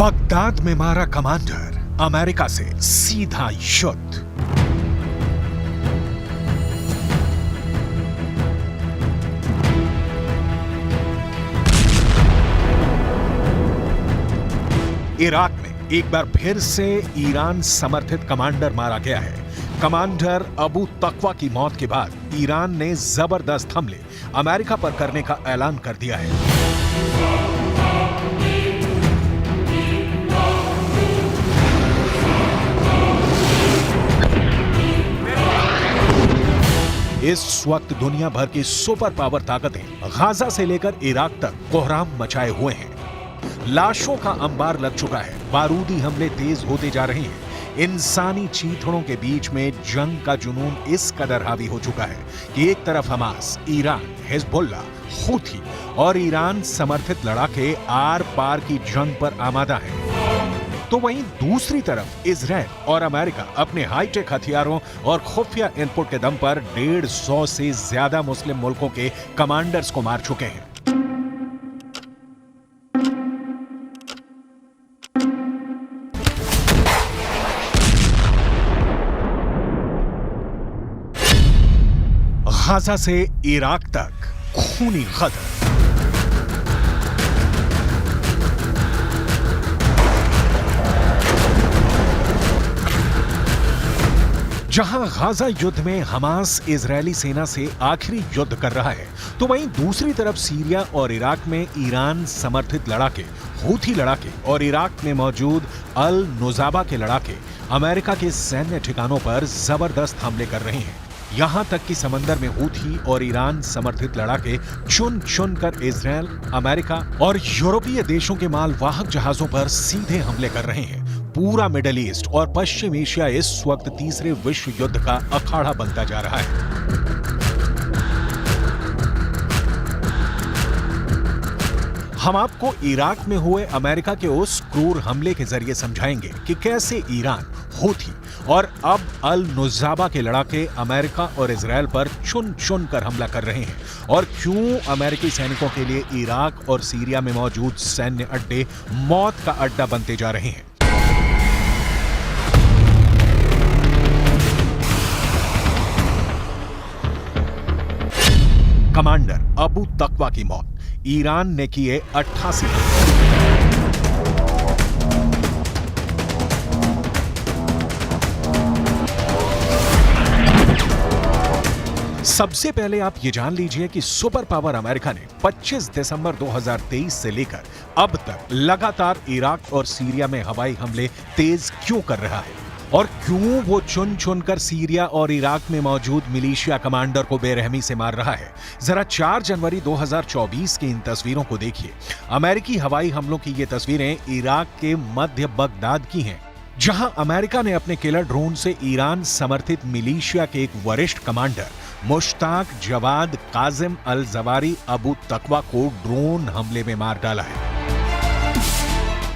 Baghdad में मारा commander, America से सीधा युद्ध। इराक में एक बार फिर से ईरान समर्थित कमांडर मारा गया है। कमांडर अबू तकवा की मौत के बाद ईरान ने जबरदस्त हमले अमेरिका पर करने का ऐलान कर दिया है। इस वक्त दुनिया भर की सुपर पावर ताकतें गाजा से लेकर इराक तक कोहराम मचाए हुए हैं। लाशों का अंबार लग चुका है, बारूदी हमले तेज होते जा रहे हैं। इंसानी चीथड़ों के बीच में जंग का जुनून इस कदर हावी हो चुका है कि एक तरफ हमास, ईरान, हिजबुल्ला, हूथी और ईरान समर्थित लड़ाके आर पार की जंग पर आमादा हैं, तो वहीं दूसरी तरफ इजराइल और अमेरिका अपने हाईटेक हथियारों और खुफिया इनपुट के दम पर 150 से ज्यादा मुस्लिम मुल्कों के कमांडर्स को मार चुके हैं। गाजा से इराक तक खूनी गदर। जहां गाजा युद्ध में हमास इजरायली सेना से आखिरी युद्ध कर रहा है, तो वहीं दूसरी तरफ सीरिया और इराक में ईरान समर्थित लड़ाके, हूथी लड़ाके और इराक में मौजूद अल नुजाबा के लड़ाके अमेरिका के सैन्य ठिकानों पर जबरदस्त हमले कर रहे हैं। यहां तक कि समंदर में हूथी और ईरान समर्थित लड़ाके चुन चुन कर इजरायल, अमेरिका और यूरोपीय देशों के मालवाहक जहाजों पर सीधे हमले कर रहे हैं। पूरा मिडिल ईस्ट और पश्चिम एशिया इस वक्त तीसरे विश्व युद्ध का अखाड़ा बनता जा रहा है। हम आपको इराक में हुए अमेरिका के उस क्रूर हमले के जरिए समझाएंगे कि कैसे ईरान, हूथी और अब अल नुजाबा के लड़ाके अमेरिका और इजरायल पर चुन चुन कर हमला कर रहे हैं और क्यों अमेरिकी सैनिकों के लिए इराक और सीरिया में मौजूद सैन्य अड्डे मौत का अड्डा बनते जा रहे हैं। कमांडर अबू तकवा की मौत, ईरान ने किए 88। सबसे पहले आप ये जान लीजिए कि सुपर पावर अमेरिका ने 25 दिसंबर 2023 से लेकर अब तक लगातार इराक और सीरिया में हवाई हमले तेज क्यों कर रहा है और क्यों वो चुन चुनकर सीरिया और इराक में मौजूद मिलिशिया कमांडर को बेरहमी से मार रहा है। जरा 4 जनवरी 2024 की इन तस्वीरों को देखिए। अमेरिकी हवाई हमलों की ये तस्वीरें इराक के मध्य बगदाद की हैं, जहां अमेरिका ने अपने किलर ड्रोन से ईरान समर्थित मिलिशिया के एक वरिष्ठ कमांडर मुश्ताक जवाद काजिम अल जवारी अबू तकवा को ड्रोन हमले में मार डाला है।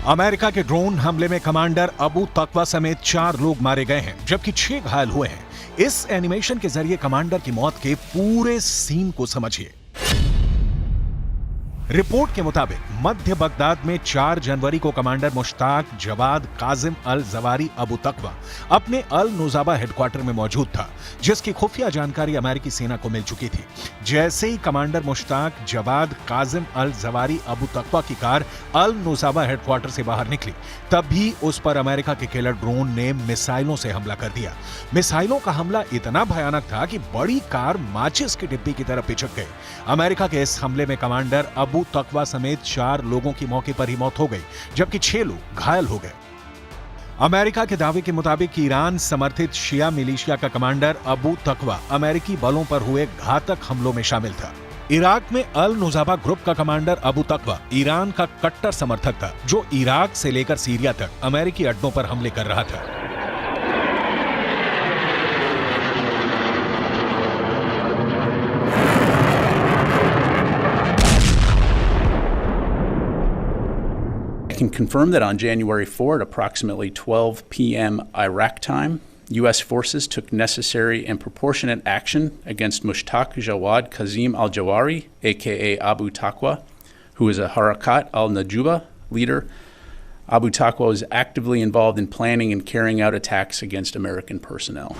अमेरिका के ड्रोन हमले में कमांडर अबू तकवा समेत 4 लोग मारे गए हैं, जबकि 6 घायल हुए हैं। इस एनिमेशन के जरिए कमांडर की मौत के पूरे सीन को समझिए। रिपोर्ट के मुताबिक मध्य बगदाद में 4 जनवरी को कमांडर मुश्ताक जवाद काजिम अल जवारी अबू तकवा अपने अल नुजाबा हेडक्वार्टर में मौजूद था, जिसकी खुफिया जानकारी अमेरिकी सेना को मिल चुकी थी। जैसे ही कमांडर मुश्ताक जवाद काजिम अल जवारी अबू तकवा की कार अल नुजाबा हेडक्वार्टर से बाहर निकली, तभी उस पर अमेरिका के किलर ड्रोन ने मिसाइलों से हमला कर दिया। मिसाइलों का हमला इतना भयानक था कि बड़ी कार माचिस की डिब्बी की तरह पिचक गई। अमेरिका के इस हमले में कमांडर अबू तकवा समेत 4 लोगों की मौके पर ही मौत हो गई, जबकि 6 लोग घायल हो गए। अमेरिका के दावे के मुताबिक ईरान समर्थित शिया मिलिशिया का कमांडर अबू तकवा अमेरिकी बलों पर हुए घातक हमलों में शामिल था। इराक में अल नुजाबा ग्रुप का कमांडर अबू तकवा ईरान का कट्टर समर्थक था, जो इराक से लेकर सीरिया तक अमेरिकी अड्डों पर हमले कर रहा था। I can confirm that on January 4 at approximately 12 p.m. Iraq time, U.S. forces took necessary and proportionate action against Mushtaq Jawad Kazim al-Jawari, aka Abu Taqwa, who is a Harakat al-Najuba leader Abu Taqwa was actively involved in planning and carrying out attacks against American personnel.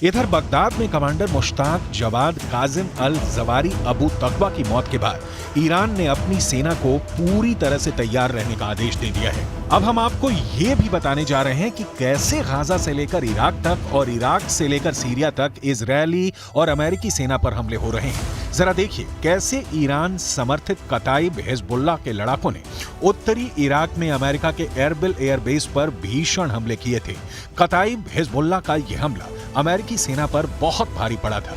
इधर Baghdad में commander Mushtaq Jawad Kazim अल जवारी अबू तकवा की मौत के बाद Iran ने अपनी सेना को पूरी तरह से तैयार रहने का आदेश दे दिया है। अब हम आपको ये भी बताने जा रहे हैं कि कैसे गाजा से लेकर इराक तक और इराक से लेकर सीरिया तक इजरायली और अमेरिकी सेना पर हमले हो रहे हैं। जरा देखिए कैसे ईरान समर्थित कताइब हिजबुल्लाह के लड़ाकों ने उत्तरी इराक में अमेरिका के एरबिल एयरबेस पर भीषण हमले किए थे। कताइब हिजबुल्लाह का यह हमला अमेरिकी सेना पर बहुत भारी पड़ा था।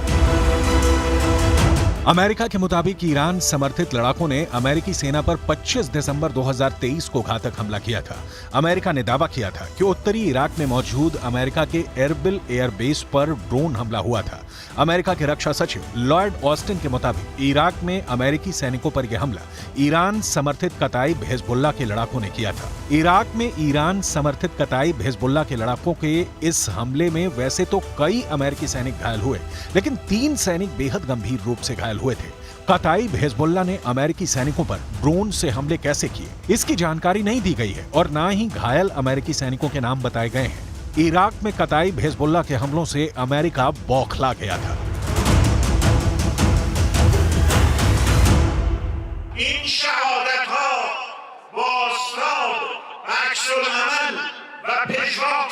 अमेरिका के मुताबिक ईरान समर्थित लड़ाकों ने अमेरिकी सेना पर 25 दिसंबर 2023 को घातक हमला किया था। अमेरिका ने दावा किया था कि उत्तरी इराक में मौजूद अमेरिका के एरबिल एयरबेस पर ड्रोन हमला हुआ था। अमेरिका के रक्षा सचिव लॉयड ऑस्टिन के मुताबिक इराक में अमेरिकी सैनिकों पर यह हमला ईरान समर्थित कताइब हिजबुल्लाह के लड़ाकों ने किया था। इराक में ईरान समर्थित कताइब हिजबुल्लाह के लड़ाकों के इस हमले में वैसे तो कई अमेरिकी सैनिक घायल हुए, लेकिन 3 सैनिक बेहद गंभीर रूप से घायल हुए थे। कताइब हिजबुल्लाह ने अमेरिकी सैनिकों पर ड्रोन से हमले कैसे किए, इसकी जानकारी नहीं दी गई है और न ही घायल अमेरिकी सैनिकों के नाम बताए गए हैं। इराक में कताइब हिजबुल्लाह के हमलों से अमेरिका बौखला गया था। इन शहादतहा वास्ताद अक्सुलअमल व पेशवाक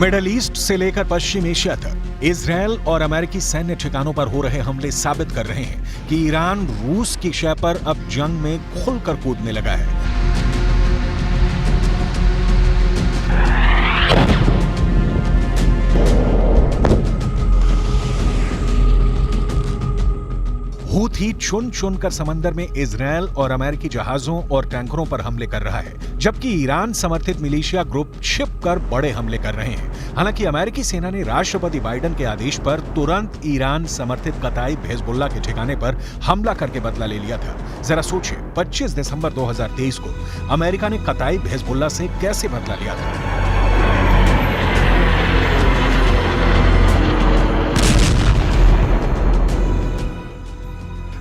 मिडल ईस्ट से लेकर पश्चिम एशिया तक इजरायल और अमेरिकी सैन्य ठिकानों पर हो रहे हमले साबित कर रहे हैं कि ईरान रूस की शय पर अब जंग में खुलकर कूदने लगा है। हूथी चुन चुनकर समंदर में इजरायल और अमेरिकी जहाजों और टैंकरों पर हमले कर रहा है, जबकि ईरान समर्थित मिलिशिया ग्रुप छिपकर बड़े हमले कर रहे हैं। हालांकि अमेरिकी सेना ने राष्ट्रपति बाइडेन के आदेश पर तुरंत ईरान समर्थित कताइब हिजबुल्लाह के ठिकाने पर हमला करके बदला ले लिया था। जरा सोचिए 25 दिसंबर 2023 को अमेरिका ने कताइब हिजबुल्लाह से कैसे बदला लिया था।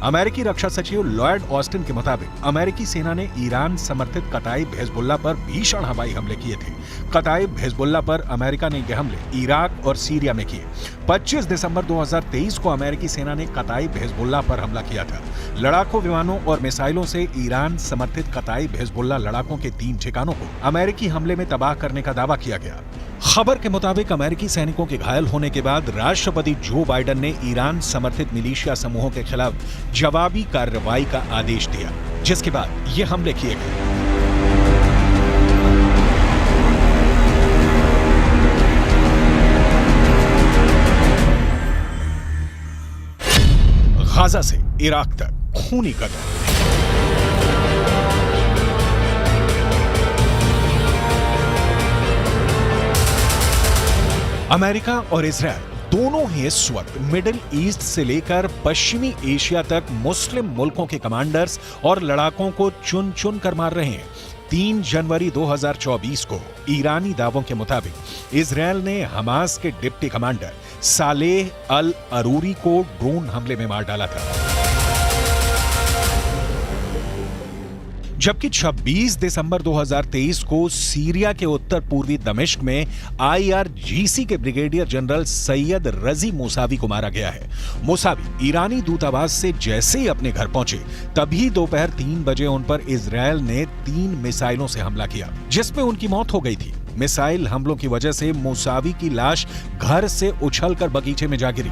अमेरिकी रक्षा सचिव लॉयड ऑस्टिन के मुताबिक अमेरिकी सेना ने ईरान समर्थित कताइब हिजबुल्लाह पर भीषण हवाई हमले किए थे। कताइब हिजबुल्लाह पर अमेरिका ने यह हमले इराक और सीरिया में किए। 25 दिसंबर 2023 को अमेरिकी सेना ने कताइब हिजबुल्लाह पर हमला किया था। लड़ाकू विमानों और मिसाइलों से ईरान समर्थित कताइब हिजबुल्लाह लड़ाकों के 3 ठिकानों को अमेरिकी हमले में तबाह करने का दावा किया गया। खबर के मुताबिक अमेरिकी सैनिकों के घायल होने के बाद राष्ट्रपति जो बाइडेन ने ईरान समर्थित मिलिशिया समूहों के खिलाफ जवाबी कार्रवाई का आदेश दिया, जिसके बाद ये हमले किए गए। गाजा से इराक तक खूनी कदम। अमेरिका और इजरायल दोनों ही इस वक्त मिडिल ईस्ट से लेकर पश्चिमी एशिया तक मुस्लिम मुल्कों के कमांडर्स और लड़ाकों को चुन चुन कर मार रहे हैं। 3 जनवरी 2024 को ईरानी दावों के मुताबिक इजरायल ने हमास के डिप्टी कमांडर सालेह अल अरूरी को ड्रोन हमले में मार डाला था, जबकि 26 दिसंबर 2023 को सीरिया के उत्तर पूर्वी दमिश्क में IRGC के ब्रिगेडियर जनरल सैयद रजी मूसावी को मारा गया है। मूसावी ईरानी दूतावास से जैसे ही अपने घर पहुंचे तभी दोपहर 3 बजे उन पर इजरायल ने 3 मिसाइलों से हमला किया, जिसमें उनकी मौत हो गई थी। मिसाइल हमलों की वजह से मूसावी की लाश घर से उछलकर बगीचे में जा गिरी।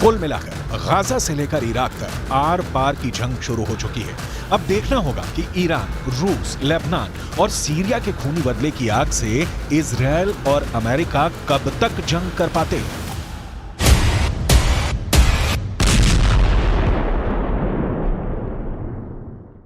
कुल मिलाकर गाजा से लेकर इराक तक आर पार की जंग शुरू हो चुकी है। अब देखना होगा कि ईरान, रूस, लेबनान और सीरिया के खूनी बदले की आग से इजरायल और अमेरिका कब तक जंग कर पाते हैं।